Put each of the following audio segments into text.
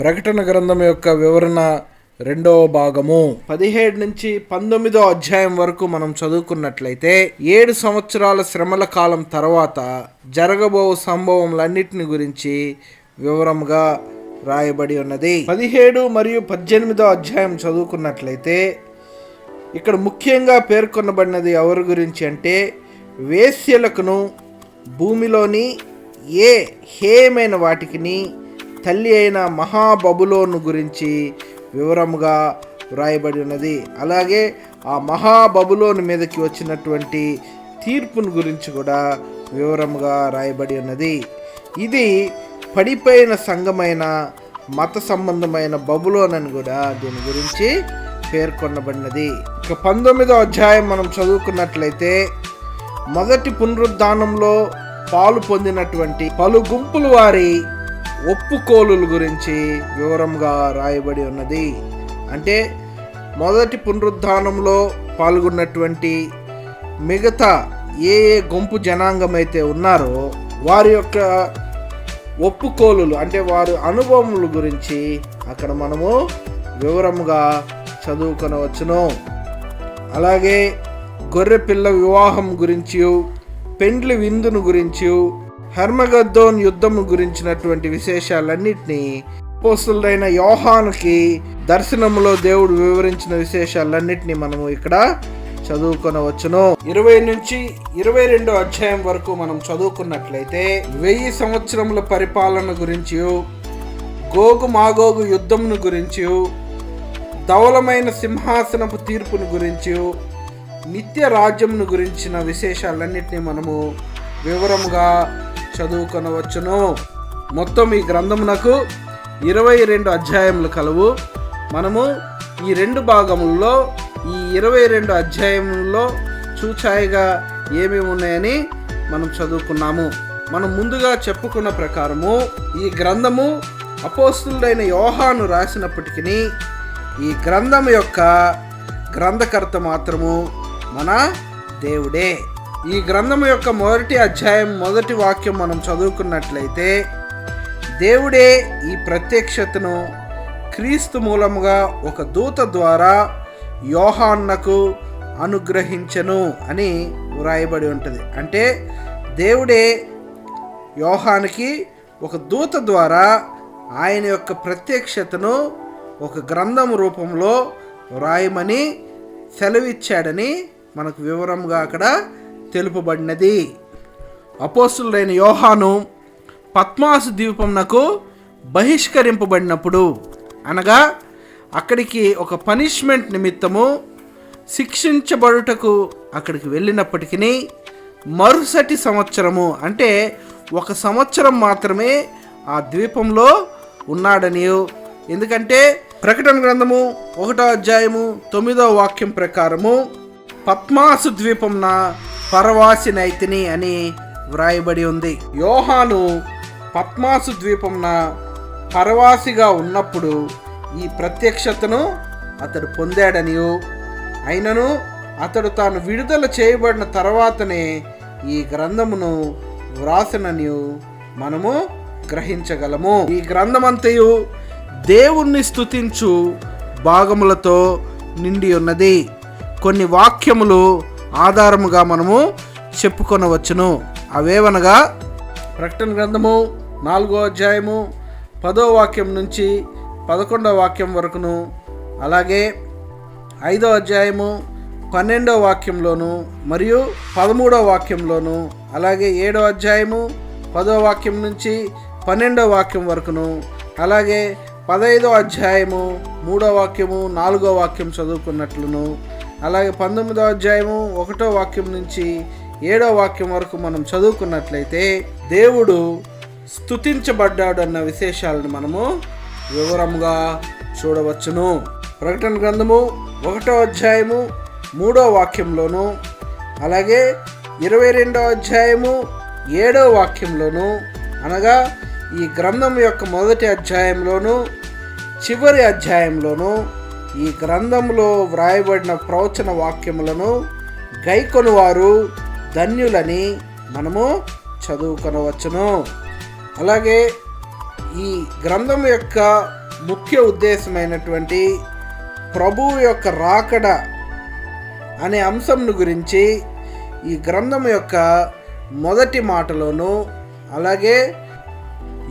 ప్రకటన గ్రంథం యొక్క వివరణ రెండవ భాగము 17 నుంచి 19 అధ్యాయం వరకు మనం చదువుకున్నట్లయితే 7 సంవత్సరాల శ్రమల కాలం తర్వాత జరగబో సంభవములన్నిటిని గురించి వివరంగా రాయబడి ఉన్నది. 17 మరియు 18 అధ్యాయం చదువుకున్నట్లయితే ఇక్కడ ముఖ్యంగా పేర్కొనబడినది ఎవరి గురించి అంటే వేశ్యలకును భూమిలోని ఏ హేయమైన వాటికిని తల్లి అయిన మహాబబులోను గురించి వివరముగా వ్రాయబడి ఉన్నది. అలాగే ఆ మహాబబులోను మీదకి వచ్చినటువంటి తీర్పును గురించి కూడా వివరముగా రాయబడి ఉన్నది. ఇది పడిపోయిన సంఘమైన మత సంబంధమైన బబులోన్ అని కూడా దీని గురించి పేర్కొనబడినది. ఇక 19వ అధ్యాయం మనం చదువుకున్నట్లయితే మొదటి పునరుద్ధానంలో పాలు పొందినటువంటి పలు గుంపుల వారి ఒప్పుకోలుల గురించి వివరంగా రాయబడి ఉన్నది. అంటే మొదటి పునరుద్ధానంలో పాల్గొన్నటువంటి మిగతా ఏ గుంపు జనాంగం అయితే ఉన్నారో వారి యొక్క ఒప్పుకోలులు అంటే వారి అనుభవముల గురించి అక్కడ మనము వివరంగా చదువుకొనవచ్చును. అలాగే గొర్రె పిల్ల వివాహం గురించి, పెండ్లి విందును గురించి, హర్మగద్దోన్ యుద్ధం గురించినటువంటి విశేషాలన్నింటినీ అపోస్తలుడైన యోహానుకి దర్శనములో దేవుడు వివరించిన విశేషాలన్నింటినీ మనము ఇక్కడ చదువుకొనవచ్చును. 20 నుంచి 22 అధ్యాయం వరకు మనం చదువుకున్నట్లయితే 1000 సంవత్సరముల పరిపాలన గురించి, గోగు మాగోగు యుద్ధమును గురించి, ధవలమైన సింహాసనపు తీర్పును గురించి, నిత్య రాజ్యమును గురించిన విశేషాలన్నింటినీ మనము వివరముగా చదువుకొనవచ్చును. మొత్తం ఈ గ్రంథమునకు 22 అధ్యాయములు కలవు. మనము ఈ 2 భాగముల్లో ఈ 22 అధ్యాయముల్లో చూచాయిగా ఏమేమి ఉన్నాయని మనం చదువుకున్నాము. మనం ముందుగా చెప్పుకున్న ప్రకారము ఈ గ్రంథము అపోస్తలుడైన యోహాను రాసినప్పటికీ ఈ గ్రంథం యొక్క గ్రంథకర్త మాత్రము మన దేవుడే. ఈ గ్రంథం యొక్క మొదటి అధ్యాయం మొదటి వాక్యం మనం చదువుకున్నట్లయితే దేవుడే ఈ ప్రత్యక్షతను క్రీస్తు మూలముగా ఒక దూత ద్వారా యోహానునకు అనుగ్రహించెను అని వ్రాయబడి ఉంటుంది. అంటే దేవుడే యోహానుకి ఒక దూత ద్వారా ఆయన యొక్క ప్రత్యక్షతను ఒక గ్రంథం రూపంలో వ్రాయమని సెలవిచ్చాడని మనకు వివరంగా అక్కడ తెలుపబడినది. అపోస్తలుడైన యోహాను పత్మాసు ద్వీపంనకు బహిష్కరింపబడినప్పుడు, అనగా అక్కడికి ఒక పనిష్మెంట్ నిమిత్తము శిక్షించబడుటకు అక్కడికి వెళ్ళినప్పటికీ మరుసటి సంవత్సరము అంటే 1 సంవత్సరం మాత్రమే ఆ ద్వీపంలో ఉన్నాడని, ఎందుకంటే ప్రకటన గ్రంథము 1వ అధ్యాయము 9వ వాక్యం ప్రకారము పత్మాసు ద్వీపంన పరవాసినైతిని అని వ్రాయబడి ఉంది. యోహాను పత్మాసు ద్వీపంన పరవాసిగా ఉన్నప్పుడు ఈ ప్రత్యక్షతను అతడు పొందాడని, అయినను అతడు తాను విడుదల చేయబడిన తర్వాతనే ఈ గ్రంథమును వ్రాసనని మనము గ్రహించగలము. ఈ గ్రంథమంతయు దేవుణ్ణి స్తుతించు భాగములతో నిండి ఉన్నది. కొన్ని వాక్యములు ఆధారముగా మనము చెప్పుకొనవచ్చును. అవేవనగా ప్రకటన గ్రంథము 4వ అధ్యాయము 10వ వాక్యం నుంచి 11వ వాక్యం వరకును, అలాగే 5వ అధ్యాయము 12వ వాక్యంలోను మరియు 13వ వాక్యంలోను, అలాగే 7వ అధ్యాయము 10వ వాక్యం నుంచి 12వ వాక్యం వరకును, అలాగే 15వ అధ్యాయము 3వ వాక్యము 4వ వాక్యం చదువుకున్నట్లును, అలాగే 19వ అధ్యాయము 1వ వాక్యం నుంచి 7వ వాక్యం వరకు మనం చదువుకున్నట్లయితే దేవుడు స్తుతించబడ్డాడు అన్న విశేషాలను మనము వివరంగా చూడవచ్చును. ప్రకటన గ్రంథము 1వ అధ్యాయము 3వ వాక్యంలోను, అలాగే 22వ అధ్యాయము 7వ వాక్యంలోను, అనగా ఈ గ్రంథం యొక్క మొదటి అధ్యాయంలోను చివరి అధ్యాయంలోను ఈ గ్రంథంలో వ్రాయబడిన ప్రవచన వాక్యములను గైకొనువారు ధన్యులని మనము చదువుకొనవచ్చును. అలాగే ఈ గ్రంథం యొక్క ముఖ్య ఉద్దేశమైనటువంటి ప్రభువు యొక్క రాకడ అనే అంశంను గురించి ఈ గ్రంథం యొక్క మొదటి మాటలోను, అలాగే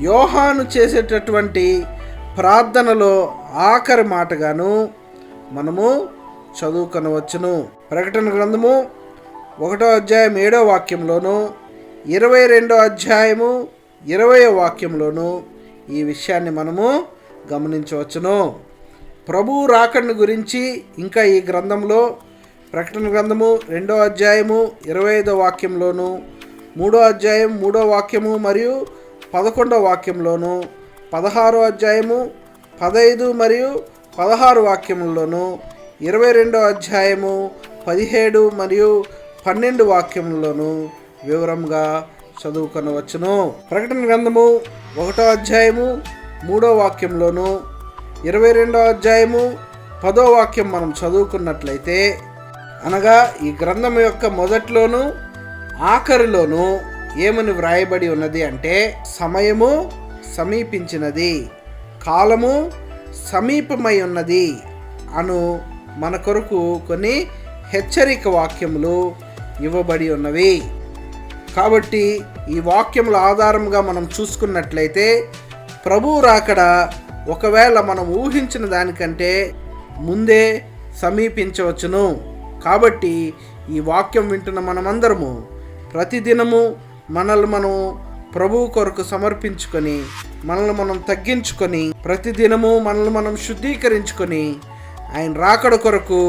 యోహాను చేసేటటువంటి ప్రార్థనలో ఆఖరి మాటగాను మనము చదువుకొనవచ్చును. ప్రకటన గ్రంథము 1వ అధ్యాయం 7వ వాక్యంలోను, 22వ అధ్యాయము 20వ వాక్యంలోను ఈ విషయాన్ని మనము గమనించవచ్చును. ప్రభువు రాకడను గురించి ఇంకా ఈ గ్రంథంలో ప్రకటన గ్రంథము 2వ అధ్యాయము 25వ వాక్యంలోను, 3వ అధ్యాయం 3వ వాక్యము మరియు 11వ వాక్యంలోను, 16వ అధ్యాయము 15 మరియు 16 వాక్యముల్లోను, 22వ అధ్యాయము 17 మరియు 12 వాక్యముల్లోను వివరంగా చదువుకొనవచ్చును. ప్రకటన గ్రంథము 1వ అధ్యాయము 3వ వాక్యంలోను, 22వ అధ్యాయము 10వ వాక్యం మనం చదువుకున్నట్లయితే, అనగా ఈ గ్రంథం యొక్క మొదట్లోను ఆఖరిలోను ఏమని వ్రాయబడి ఉన్నది అంటే, సమయము సమీపించినది, కాలము సమీపమై ఉన్నది అను మన కొరకు కొన్ని హెచ్చరిక వాక్యములు ఇవ్వబడి ఉన్నవి. కాబట్టి ఈ వాక్యముల ఆధారంగా మనం చూసుకున్నట్లయితే ప్రభువు రాకడ ఒకవేళ మనం ఊహించిన దానికంటే ముందే సమీపించవచ్చును. కాబట్టి ఈ వాక్యం వింటున్న మనమందరము ప్రతిదినము మనల్ని మనం ప్రభువు కొరకు సమర్పించుకొని, మనల్ని మనం తగ్గించుకొని, ప్రతిదినము మనల్ని మనం శుద్ధీకరించుకొని ఆయన రాకడ కొరకు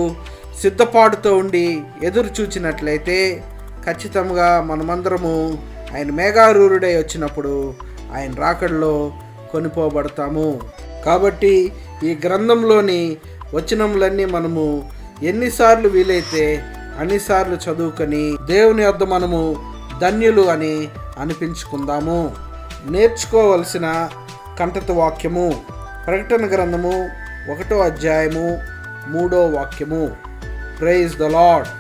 సిద్ధపాటుతో ఉండి ఎదురు చూచినట్లయితే ఖచ్చితంగా మనమందరము ఆయన మేఘారూఢుడై వచ్చినప్పుడు ఆయన రాకడలో కొనిపోబడతాము. కాబట్టి ఈ గ్రంథంలోని వచనములన్నీ మనము ఎన్నిసార్లు వీలైతే అన్నిసార్లు చదువుకొని దేవుని యొద్ద మనము ధన్యులు అని అనిపించుకుందాము. నేర్చుకోవలసిన కంఠత వాక్యము ప్రకటన గ్రంథము 1వ అధ్యాయము 3వ వాక్యము. Praise the lord.